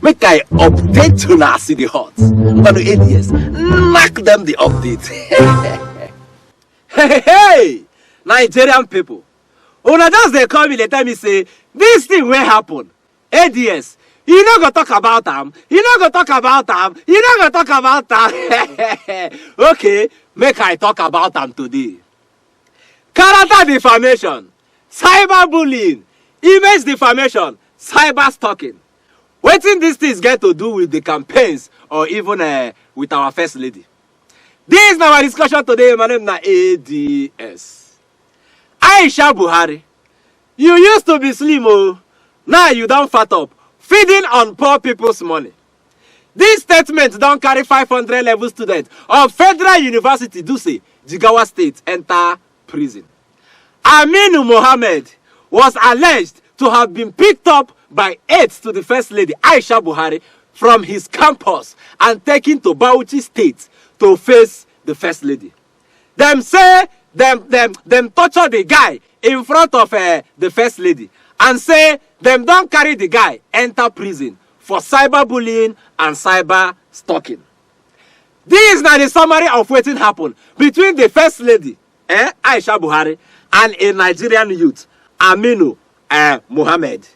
Make I update to na see the hot. But the ADS, knock them the update. Hey, Nigerian people. Una just they call me, they tell me say, this thing will happen. ADS, you not gonna talk about them. You not gonna talk about them. You not gonna talk about them. Okay, make I talk about them today. Character defamation, cyberbullying, image defamation, cyber stalking. Wetin these things get to do with the campaigns or even with our first lady? This is our discussion today. My name is ADS. Aisha Buhari, you used to be slim, oh. Now you don't fat up, feeding on poor people's money. This statement don't carry 500 level students of Federal University Duse, Jigawa State, enter prison. Aminu Mohammed was alleged to have been picked up by aides to the First Lady Aisha Buhari from his campus and taken to Bauchi State to face the First Lady. Them say them torture the guy in front of the First Lady and say them don't carry the guy enter prison for cyberbullying and cyber stalking. This is now the summary of what happened between the First Lady, Aisha Buhari, and a Nigerian youth, Aminu Mohammed.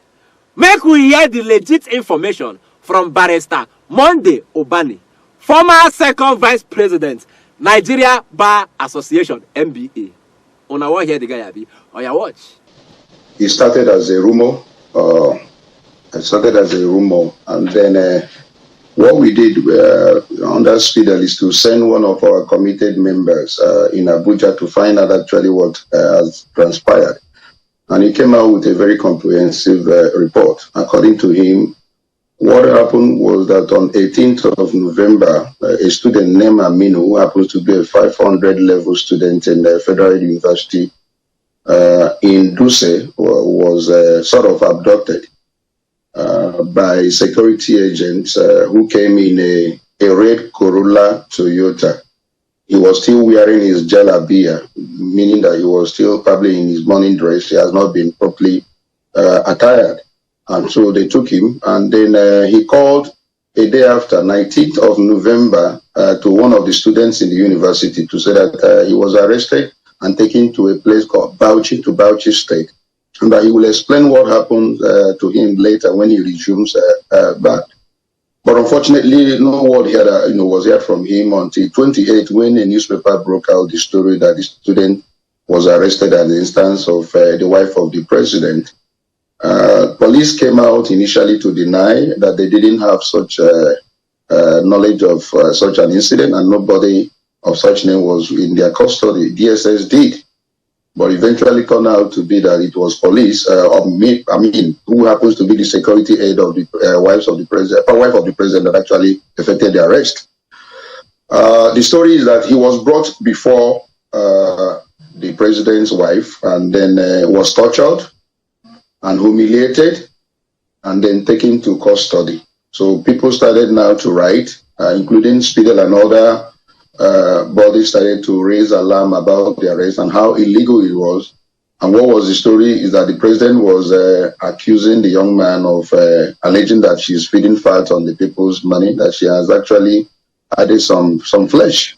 Make we hear the legit information from Barrister Monday Obani, former second vice president, Nigeria Bar Association, NBA. Una want hear the guy abi? On your watch. It started as a rumor. And then what we did under Speedel is to send one of our committed members in Abuja to find out actually what has transpired. And he came out with a very comprehensive report. According to him, what happened was that on 18th of November, a student named Aminu, who happens to be a 500 level student in the Federal University in Duse, was sort of abducted by security agents who came in a red Corolla Toyota. He was still wearing his jalabia, meaning that he was still probably in his morning dress. He has not been properly attired. And so they took him, and then he called a day after, 19th of November, to one of the students in the university to say that he was arrested and taken to a place called Bauchi State, and that he will explain what happened to him later when he resumes back. But unfortunately, no word was heard from him until 28th, when a newspaper broke out the story that the student was arrested at the instance of the wife of the president. Police came out initially to deny that they didn't have such knowledge of such an incident, and nobody of such name was in their custody. DSS did, but eventually turned out to be that it was police, who happens to be the security aide of the wife of the president that actually effected the arrest. The story is that he was brought before the president's wife, and then was tortured and humiliated, and then taken to custody. So people started now to write, including Speedel and other bodies started to raise alarm about the arrest and how illegal it was. And what was the story is that the president was accusing the young man of alleging that she's feeding fat on the people's money, that she has actually added some flesh,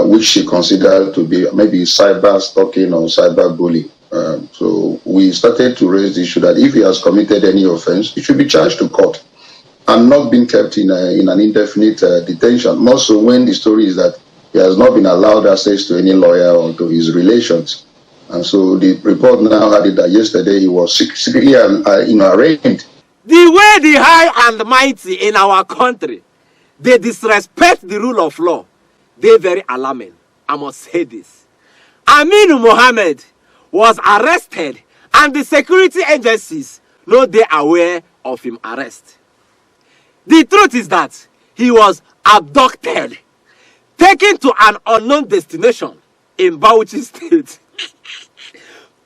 which she considered to be maybe cyber stalking or cyber bullying. So we started to raise the issue that if he has committed any offense, he should be charged to court and not been kept in an indefinite detention. More so when the story is that he has not been allowed access to any lawyer or to his relations. And so the report now had it that yesterday he was secretly arraigned. The way the high and mighty in our country, they disrespect the rule of law, they're very alarming. I must say this. Aminu Mohammed was arrested, and the security agencies know they are aware of him arrest. The truth is that he was abducted, taken to an unknown destination in Bauchi State,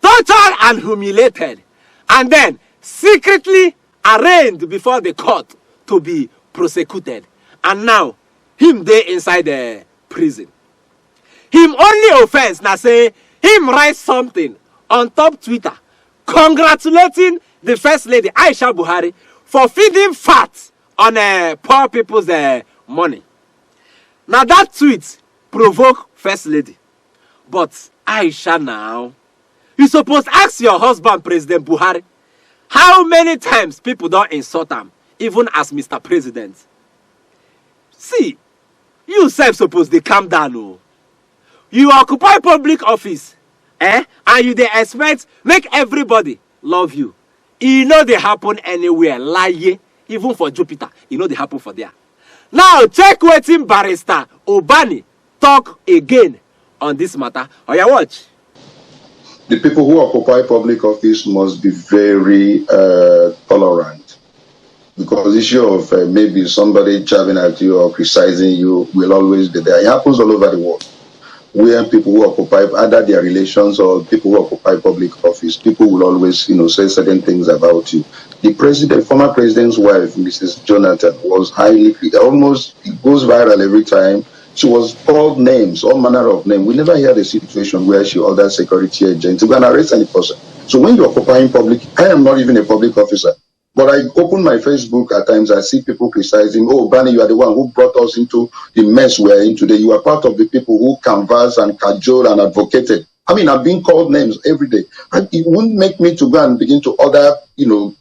tortured and humiliated, and then secretly arraigned before the court to be prosecuted. And now, him there inside the prison. Him only offense now say him write something on top Twitter congratulating the First Lady Aisha Buhari for feeding fat on poor people's money. Now that tweet provoke First Lady. But Aisha now, you suppose ask your husband, President Buhari, how many times people don't insult him, even as Mr. President. See, you self suppose they calm down. Oh. You occupy public office, and you they expect make everybody love you. E know they happen anywhere, lie, even for Jupiter. E know they happen for there. Now check wetin barrister Obani talk again on this matter. Oya watch. The people who occupy public office must be very tolerant, because the issue of maybe somebody jabbing at you or criticizing you will always be there. It happens all over the world, where people who occupy either their relations or people who occupy public office, people will always, say certain things about you. The former president's wife, Mrs. Jonathan, was almost, it goes viral every time. She was called names, all manner of names. We never heard a situation where she ordered security agents to go and arrest any person. So when you're occupying public, I am not even a public officer, but I open my Facebook at times, I see people criticizing, oh, Bani, you are the one who brought us into the mess we're in today. You are part of the people who canvassed and cajoled and advocated. I mean, I'm being called names every day. And it wouldn't make me to go and begin to order,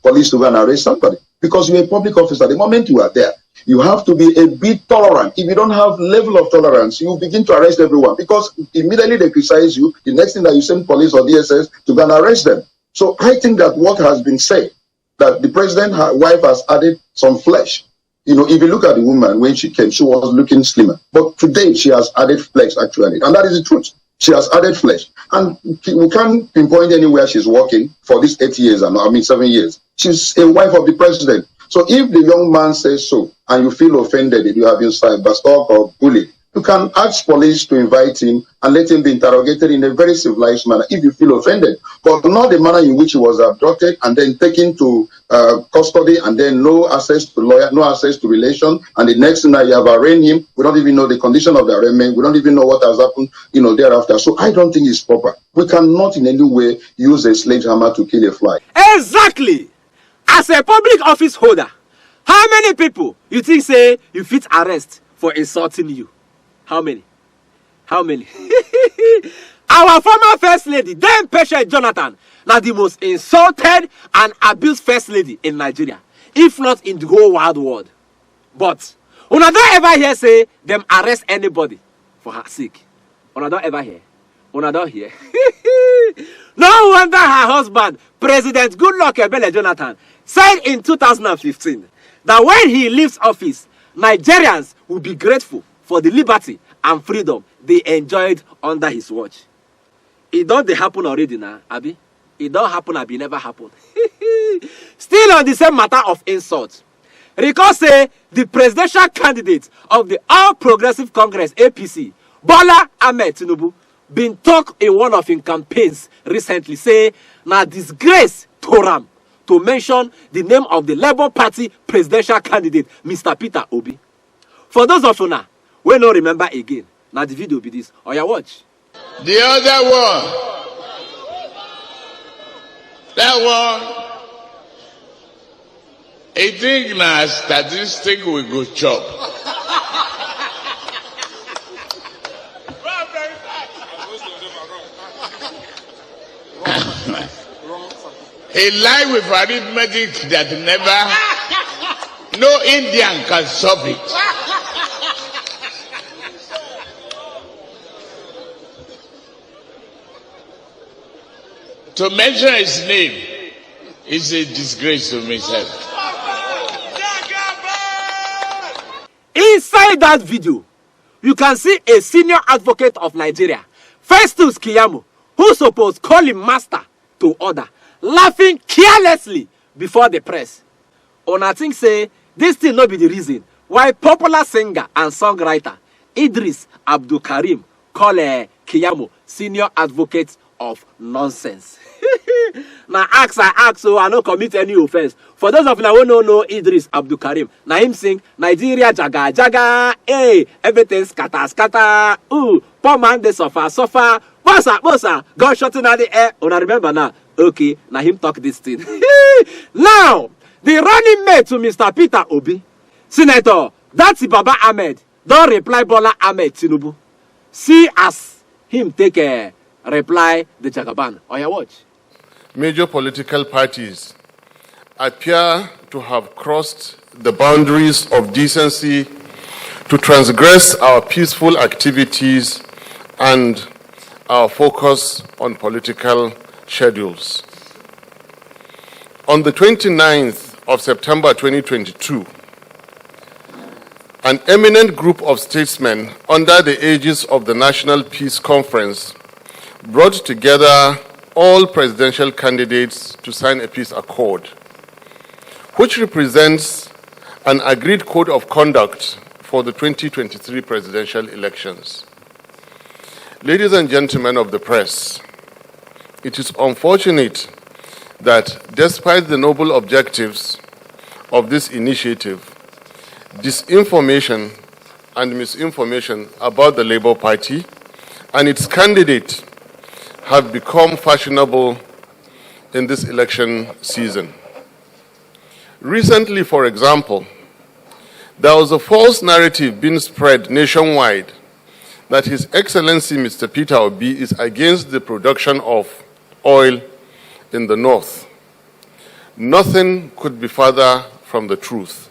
police to go and arrest somebody, because you're a public officer. The moment you are there, you have to be a bit tolerant. If you don't have level of tolerance, you begin to arrest everyone, because immediately they criticize you. The next thing that you send police or DSS to go and arrest them. So I think that what has been said, that the president's wife has added some flesh. If you look at the woman, when she came, she was looking slimmer. But today, she has added flesh, actually. And that is the truth. She has added flesh. And we can't pinpoint anywhere she's working for these 8 years, 7 years. She's a wife of the president. So if the young man says so, and you feel offended if you have been cyberstalked or bullied, you can ask police to invite him and let him be interrogated in a very civilized manner if you feel offended, but not the manner in which he was abducted and then taken to custody, and then no access to lawyer, no access to relation, and the next thing that you have arraigned him, we don't even know the condition of the arraignment, we don't even know what has happened, thereafter. So I don't think it's proper. We cannot in any way use a sledgehammer to kill a fly. Exactly. As a public office holder, how many people you think say you fit arrest for insulting you? How many? Our former first lady, then Patient Jonathan, now the most insulted and abused first lady in Nigeria, if not in the whole wide world. But una don't ever hear say them arrest anybody for her sake. Una don't ever hear. Una don't hear. No wonder her husband, President Goodluck Ebele Jonathan, said in 2015 that when he leaves office, Nigerians will be grateful for the liberty and freedom they enjoyed under his watch. It don't happen already now, Abi. It don't happen, Abi, never happened. Still on the same matter of insult. Recall say the presidential candidate of the All Progressive Congress APC, Bola Ahmed Nubu, been talk in one of his campaigns recently, say na disgrace to Ram to mention the name of the Labour Party presidential candidate, Mr. Peter Obi. For those of you now, we don't remember again. Now the video be this. Oya watch. The other one. That one. I think na statistic we go chop. A lie with arithmetic that no Indian can solve it. To mention his name is a disgrace to myself. Inside that video, you can see a senior advocate of Nigeria, Festus Keyamo, who supposed call him master to order, laughing carelessly before the press. Una think say this thing not be the reason why popular singer and songwriter Idris Abdul Karim call Keyamo senior advocate of nonsense. Now I ask so I no commit any offense. For those of you who don't know Idris Abdul Karim, now him sing Nigeria jaga jaga, hey, everything scatter scatter, ooh, poor man they suffer, bossa, God shot in the air. Una remember now? Okay, now him talk this thing. Now, the running mate to Mr. Peter Obi, Senator, that's Baba Ahmed. Don't reply Bola Ahmed Tinubu. See as him take a reply the Jagaban. On your watch. Major political parties appear to have crossed the boundaries of decency to transgress our peaceful activities and our focus on political schedules. On the 29th of September 2022, an eminent group of statesmen under the aegis of the National Peace Conference brought together all presidential candidates to sign a peace accord, which represents an agreed code of conduct for the 2023 presidential elections. Ladies and gentlemen of the press, it is unfortunate that despite the noble objectives of this initiative, disinformation and misinformation about the Labour Party and its candidate have become fashionable in this election season. Recently, for example, there was a false narrative being spread nationwide that His Excellency Mr. Peter Obi is against the production of oil in the north. Nothing could be further from the truth.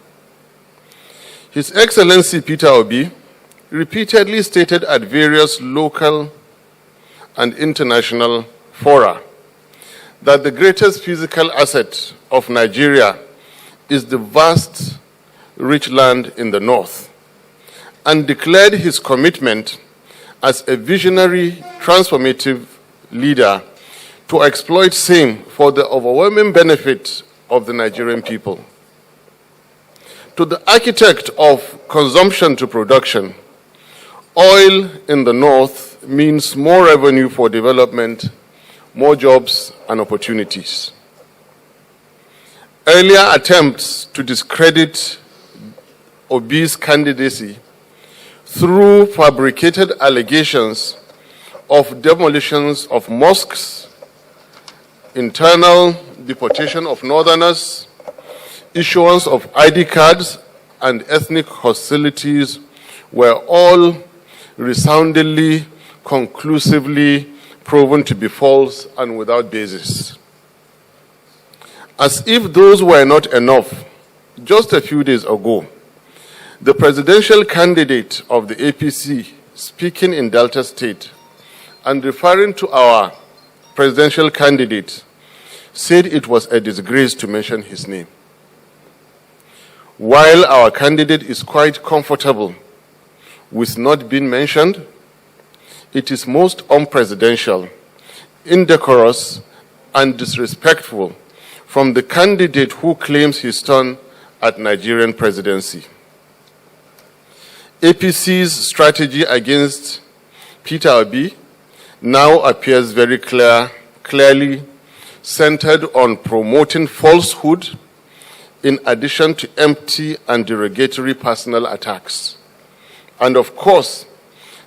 His Excellency Peter Obi repeatedly stated at various local and international fora that the greatest physical asset of Nigeria is the vast, rich land in the north, and declared his commitment as a visionary, transformative leader to exploit same for the overwhelming benefit of the Nigerian people. To the architect of consumption to production, oil in the north means more revenue for development, more jobs and opportunities. Earlier attempts to discredit Obi's candidacy through fabricated allegations of demolitions of mosques, internal deportation of northerners, issuance of ID cards, and ethnic hostilities were all resoundingly, conclusively proven to be false and without basis. As if those were not enough, just a few days ago, the presidential candidate of the APC, speaking in Delta State and referring to our presidential candidate, said it was a disgrace to mention his name. While our candidate is quite comfortable with not being mentioned, it is most unpresidential, indecorous, and disrespectful from the candidate who claims his turn at Nigerian presidency. APC's strategy against Peter Obi now appears very clearly centered on promoting falsehood in addition to empty and derogatory personal attacks. And of course,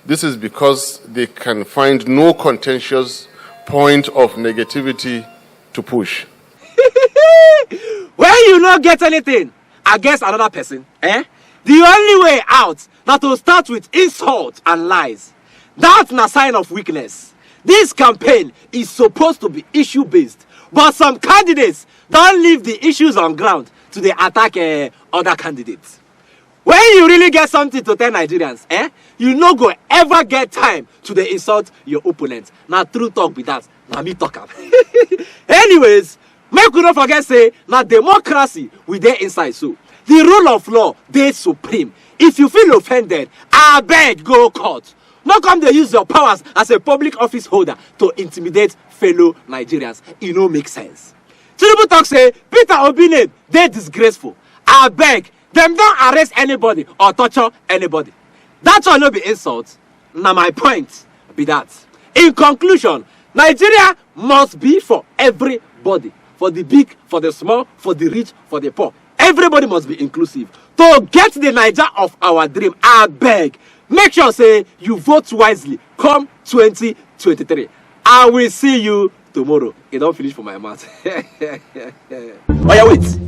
this is because they can find no contentious point of negativity to push. When you not get anything against another person, the only way out na to start with insult and lies. That's a sign of weakness. This campaign is supposed to be issue-based, but some candidates don't leave the issues on ground to the attack other candidates. When you really get something to tell Nigerians, you no go ever get time to the insult your opponent. Now true talk with that. Now me talk up. Anyways, make we not forget say now democracy we dey inside so. The rule of law dey supreme. If you feel offended, I beg go court. No come dey use your powers as a public office holder to intimidate fellow Nigerians. It no make sense. Tinubu talk say Peter Obi name dey disgraceful. I beg them don't arrest anybody or torture anybody. That will not be insult. Now my point be that. In conclusion, Nigeria must be for everybody. For the big, for the small, for the rich, for the poor. Everybody must be inclusive. To get the Niger of our dream, I beg, make sure say you vote wisely. Come 2023. I will see you tomorrow. It don't finish for my mouth. Oh yeah, wait.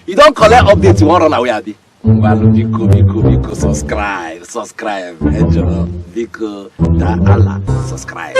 You don't collect updates, you won't run away, Abi. Ngwalu biko subscribe. Ejoro biko da Allah subscribe.